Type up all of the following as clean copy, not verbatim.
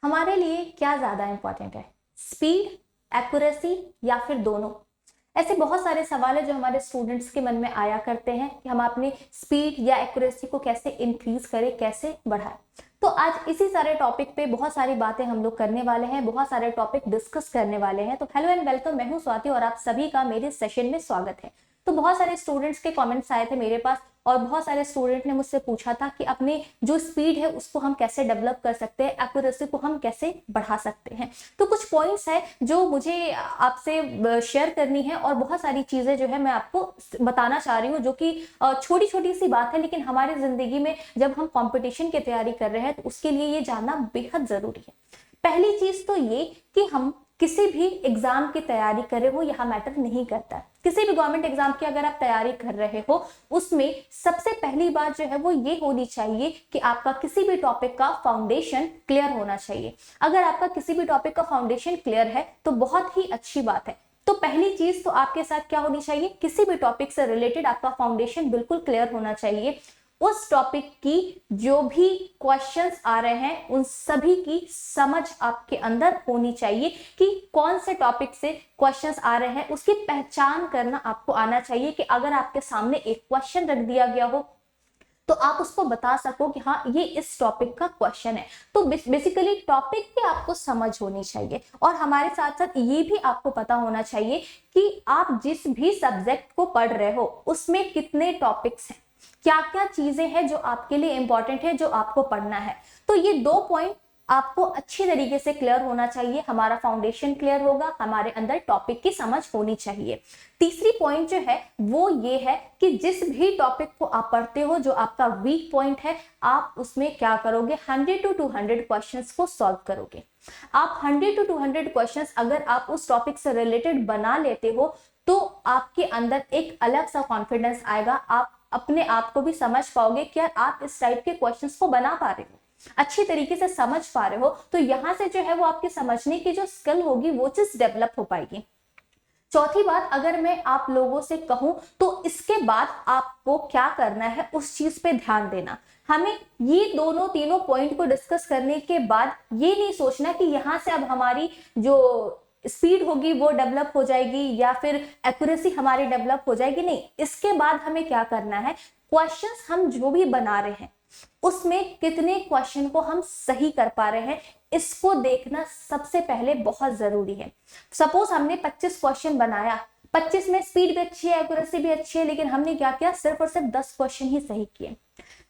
हमारे लिए क्या ज़्यादा इम्पोर्टेंट है, स्पीड, एक्यूरेसी या फिर दोनों? ऐसे बहुत सारे सवाल है जो हमारे स्टूडेंट्स के मन में आया करते हैं कि हम अपनी स्पीड या एक्यूरेसी को कैसे इंक्रीज करें, कैसे बढ़ाएं। तो आज इसी सारे टॉपिक पे बहुत सारी बातें हम लोग करने वाले हैं, बहुत सारे टॉपिक डिस्कस करने वाले हैं। तो हेलो एंड वेलकम, मैं हूं स्वाति और आप सभी का मेरे सेशन में स्वागत है। तो बहुत सारे स्टूडेंट्स के कमेंट्स आए थे मेरे पास और बहुत सारे स्टूडेंट ने मुझसे पूछा था कि अपने जो स्पीड है उसको हम कैसे डेवलप कर सकते हैं, एक्यूरेसी को हम कैसे बढ़ा सकते हैं। तो कुछ पॉइंट्स है जो मुझे आपसे शेयर करनी है और बहुत सारी चीजें जो है मैं आपको बताना चाह रही हूँ, जो कि छोटी छोटी सी बात है, लेकिन हमारी जिंदगी में जब हम कंपटीशन की तैयारी कर रहे हैं तो उसके लिए ये जानना बेहद जरूरी है। पहली चीज तो ये कि हम किसी भी एग्जाम की तैयारी कर रहे हो यहाँ मैटर नहीं करता। किसी भी गवर्नमेंट एग्जाम की अगर आप तैयारी कर रहे हो उसमें सबसे पहली बात जो है वो ये होनी चाहिए कि आपका किसी भी टॉपिक का फाउंडेशन क्लियर होना चाहिए। अगर आपका किसी भी टॉपिक का फाउंडेशन क्लियर है तो बहुत ही अच्छी बात है। तो पहली चीज तो आपके साथ क्या होनी चाहिए, किसी भी टॉपिक से रिलेटेड आपका फाउंडेशन बिल्कुल क्लियर होना चाहिए। उस टॉपिक की जो भी क्वेश्चंस आ रहे हैं उन सभी की समझ आपके अंदर होनी चाहिए कि कौन से टॉपिक से क्वेश्चंस आ रहे हैं, उसकी पहचान करना आपको आना चाहिए कि अगर आपके सामने एक क्वेश्चन रख दिया गया हो तो आप उसको बता सको कि हाँ ये इस टॉपिक का क्वेश्चन है। तो बेसिकली टॉपिक की आपको समझ होनी चाहिए और हमारे साथ साथ ये भी आपको पता होना चाहिए कि आप जिस भी सब्जेक्ट को पढ़ रहे हो उसमें कितने टॉपिक्स हैं, क्या क्या चीजें हैं जो आपके लिए इंपॉर्टेंट है, जो आपको पढ़ना है। तो ये दो पॉइंट आपको अच्छी तरीके से क्लियर होना चाहिए। हमारा फाउंडेशन क्लियर होगा, हमारे अंदर टॉपिक की समझ होनी चाहिए। तीसरी पॉइंट जो है वो ये है कि जिस भी टॉपिक को आप पढ़ते हो, जो आपका वीक पॉइंट है, आप उसमें क्या करोगे, 100 to 200 क्वेश्चंस को सॉल्व करोगे। आप 100 to 200 क्वेश्चंस अगर आप उस टॉपिक से रिलेटेड बना लेते हो तो आपके अंदर एक अलग सा कॉन्फिडेंस आएगा। आप अपने आप को भी समझ पाओगे कि यार आप इस टाइप के क्वेश्चंस को बना पा रहे हो, अच्छी तरीके से समझ पा रहे हो। तो यहां से जो है वो आपकी समझने की जो स्किल होगी वो चीज डेवलप हो पाएगी। चौथी बात अगर मैं आप लोगों से कहूं तो इसके बाद आपको क्या करना है, उस चीज पे ध्यान देना। हमें ये दोनों तीनों पॉइंट को डिस्कस करने के बाद ये नहीं सोचना कि यहां से अब हमारी जो स्पीड होगी वो डेवलप हो जाएगी या फिर एक्यूरेसी हमारी डेवलप हो जाएगी। नहीं, इसके बाद हमें क्या करना है, क्वेश्चंस हम जो भी बना रहे हैं उसमें कितने क्वेश्चन को हम सही कर पा रहे हैं, इसको देखना सबसे पहले बहुत जरूरी है। सपोज हमने 25 क्वेश्चन बनाया, 25 में स्पीड भी अच्छी है, एक्यूरेसी भी अच्छी है, लेकिन हमने क्या किया, सिर्फ और सिर्फ 10 क्वेश्चन ही सही किए।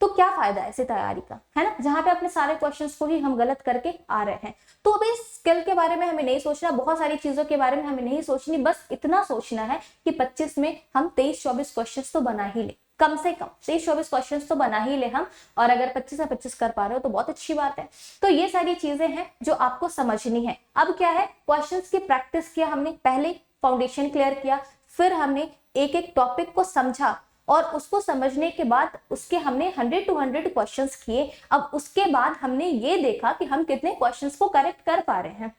तो क्या फायदा ऐसी तैयारी का, है ना, जहां पे अपने सारे क्वेश्चंस को ही हम गलत करके आ रहे हैं। तो अभी स्किल के बारे में हमें नहीं सोचना, बहुत सारी चीजों के बारे में हमें नहीं सोचनी, बस इतना सोचना है कि 25 में हम 23-24 क्वेश्चंस तो बना ही ले, कम से कम 23-24 क्वेश्चंस तो बना ही ले हम। और अगर 25 से 25 कर पा रहे हो तो बहुत अच्छी बात है। तो ये सारी चीजें हैं जो आपको समझनी है। अब क्या है, क्वेश्चंस की प्रैक्टिस किया हमने, पहले फाउंडेशन क्लियर किया, फिर हमने एक एक टॉपिक को समझा और उसको समझने के बाद उसके हमने 100 to 100 क्वेश्चंस किए। अब उसके बाद हमने ये देखा कि हम कितने क्वेश्चंस को करेक्ट कर पा रहे हैं।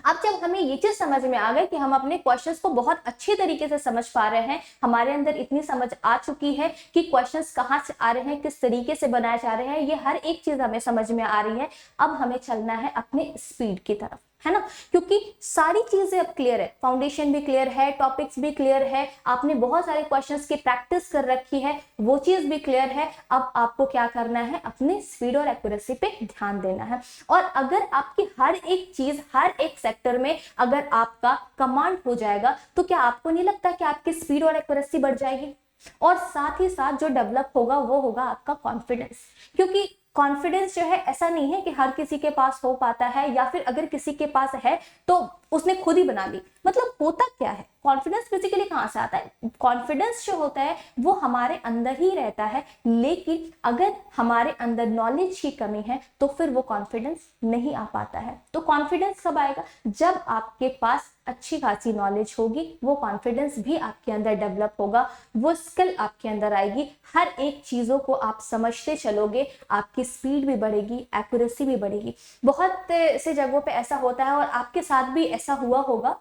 अब जब हमें ये चीज समझ में आ गई कि हम अपने क्वेश्चंस को बहुत अच्छी तरीके से समझ पा रहे हैं, हमारे अंदर इतनी समझ आ चुकी है कि क्वेश्चंस कहाँ से आ रहे हैं, किस तरीके से बनाए जा रहे हैं, ये हर एक चीज हमें समझ में आ रही है। अब हमें चलना है अपने स्पीड की तरफ, है ना, क्योंकि सारी चीजें अब क्लियर है, फाउंडेशन भी क्लियर है, टॉपिक्स भी क्लियर है, आपने बहुत सारे क्वेश्चंस की प्रैक्टिस कर रखी है, वो चीज भी क्लियर है। अब आपको क्या करना है, अपने स्पीड और एक्यूरेसी पे ध्यान देना है। और अगर आपकी हर एक चीज, हर एक सेक्टर में अगर आपका कमांड हो जाएगा तो क्या आपको नहीं लगता कि आपकी स्पीड और एक्यूरेसी बढ़ जाएगी। और साथ ही साथ जो डेवलप होगा वो होगा आपका कॉन्फिडेंस, क्योंकि कॉन्फिडेंस जो है ऐसा नहीं है कि हर किसी के पास हो पाता है, या फिर अगर किसी के पास है तो उसने खुद ही बना ली। मतलब होता क्या है, कॉन्फिडेंस बेसिकली कहां से आता है, कॉन्फिडेंस जो होता है वो हमारे अंदर ही रहता है, लेकिन अगर हमारे अंदर नॉलेज की कमी है तो फिर वो कॉन्फिडेंस नहीं आ पाता है। तो कॉन्फिडेंस कब आएगा, जब आपके पास अच्छी खासी नॉलेज होगी, वो कॉन्फिडेंस भी आपके अंदर डेवलप होगा, वो स्किल आपके अंदर आएगी, हर एक चीजों को आप समझते चलोगे, आपकी स्पीड भी बढ़ेगी, एक्यूरेसी भी बढ़ेगी। बहुत से जगहों पे ऐसा होता है और आपके साथ भी ऐसा हुआ होगा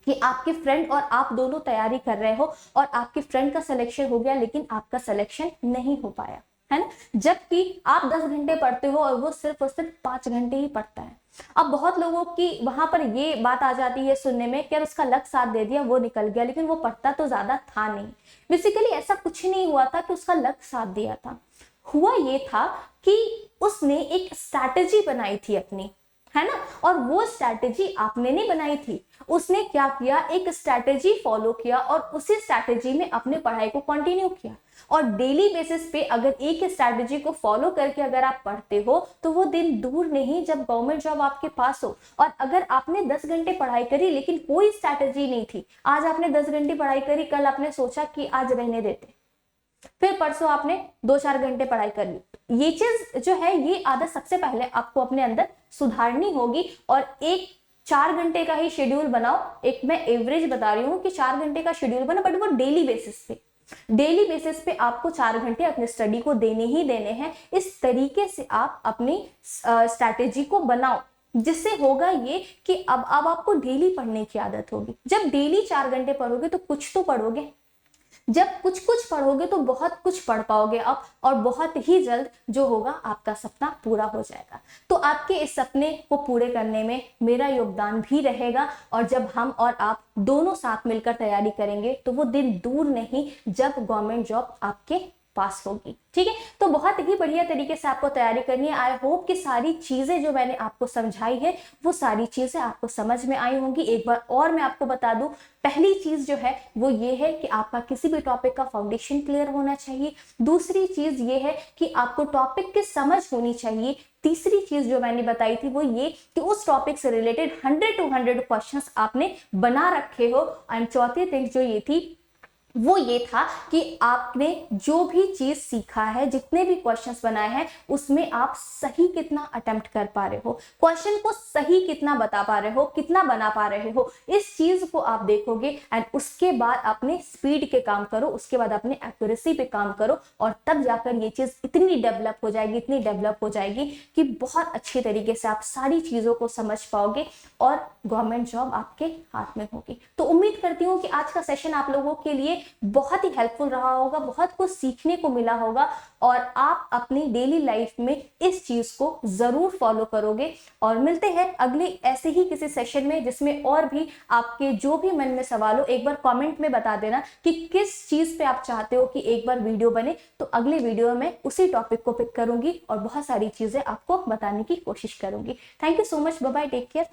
कि आपके फ्रेंड और आप दोनों तैयारी कर रहे हो और आपके फ्रेंड का सिलेक्शन हो गया लेकिन आपका सिलेक्शन नहीं हो पाया। है ना, जबकि आप 10 घंटे पढ़ते हो और वो सिर्फ और सिर्फ 5 घंटे ही पढ़ता है। अब बहुत लोगों की वहां पर ये बात आ जाती है सुनने में कि यार उसका लक साथ दे दिया, वो निकल गया, लेकिन वो पढ़ता तो ज्यादा था नहीं। बेसिकली ऐसा कुछ नहीं हुआ था कि उसका लक साथ दिया था, हुआ ये था कि उसने एक स्ट्रैटेजी बनाई थी अपनी, है ना, और वो स्ट्रैटेजी आपने नहीं बनाई थी। उसने क्या किया, एक स्ट्रैटेजी फॉलो किया और उसी स्ट्रैटेजी में अपने पढ़ाई को कंटिन्यू किया। और डेली बेसिस पे अगर एक स्ट्रैटेजी को फॉलो करके अगर आप पढ़ते हो तो वो दिन दूर नहीं जब गवर्नमेंट जॉब आपके पास हो। और अगर आपने 10 घंटे पढ़ाई करी लेकिन कोई स्ट्रैटेजी नहीं थी, आज आपने 10 घंटे पढ़ाई करी, कल आपने सोचा कि आज रहने देते, फिर परसों आपने 2-4 घंटे पढ़ाई कर ली। ये चीज जो है, ये आदत सबसे पहले आपको अपने अंदर सुधारनी होगी। और एक 4 घंटे का ही शेड्यूल बनाओ, एक मैं एवरेज बता रही हूँ कि 4 घंटे का शेड्यूल बना, बट वो डेली बेसिस पे, डेली बेसिस पे आपको 4 घंटे अपने स्टडी को देने ही देने हैं। इस तरीके से आप अपनी स्ट्रैटेजी को बनाओ, जिससे होगा ये कि अब आपको डेली पढ़ने की आदत होगी। जब डेली 4 घंटे पढ़ोगे तो कुछ तो पढ़ोगे, जब कुछ कुछ पढ़ोगे तो बहुत कुछ पढ़ पाओगे आप, और बहुत ही जल्द जो होगा आपका सपना पूरा हो जाएगा। तो आपके इस सपने को पूरे करने में मेरा योगदान भी रहेगा, और जब हम और आप दोनों साथ मिलकर तैयारी करेंगे तो वो दिन दूर नहीं जब गवर्नमेंट जॉब आपके पास होगी। ठीक है, तो बहुत ही बढ़िया तरीके से आपको तैयारी करनी है। आई होप कि सारी चीजें जो मैंने आपको समझाई है वो सारी चीजें आपको समझ में आई होंगी। एक बार और मैं आपको बता दूं, पहली चीज जो है वो ये है कि आपका किसी भी टॉपिक का फाउंडेशन क्लियर होना चाहिए। दूसरी चीज ये है कि आपको टॉपिक की समझ होनी चाहिए। तीसरी चीज जो मैंने बताई थी वो ये कि उस टॉपिक से रिलेटेड 100 to 100 क्वेश्चंस आपने बना रखे हो। एंड चौथी थिंग जो ये थी वो ये था कि आपने जो भी चीज सीखा है, जितने भी क्वेश्चंस बनाए हैं, उसमें आप सही कितना अटेम्प्ट कर पा रहे हो, क्वेश्चन को सही कितना बता पा रहे हो, कितना बना पा रहे हो, इस चीज को आप देखोगे। एंड उसके बाद अपने स्पीड के काम करो, उसके बाद अपने एक्यूरेसी पे काम करो, और तब जाकर ये चीज इतनी डेवलप हो जाएगी, इतनी डेवलप हो जाएगी कि बहुत अच्छी तरीके से आप सारी चीजों को समझ पाओगे और गवर्नमेंट जॉब आपके हाथ में होगी। तो उम्मीद करती हूँ कि आज का सेशन आप लोगों के लिए बहुत ही हेल्पफुल रहा होगा, बहुत कुछ सीखने को मिला होगा, और आप अपनी डेली लाइफ में इस चीज को जरूर फॉलो करोगे। और मिलते हैं अगले ऐसे ही किसी सेशन में, जिसमें और भी आपके जो भी मन में सवाल हो, एक बार कमेंट में बता देना कि किस चीज पे आप चाहते हो कि एक बार वीडियो बने। तो अगले वीडियो में उसी टॉपिक को पिक करूंगी और बहुत सारी चीजें आपको बताने की कोशिश करूंगी। Thank you so much, bye bye, take care.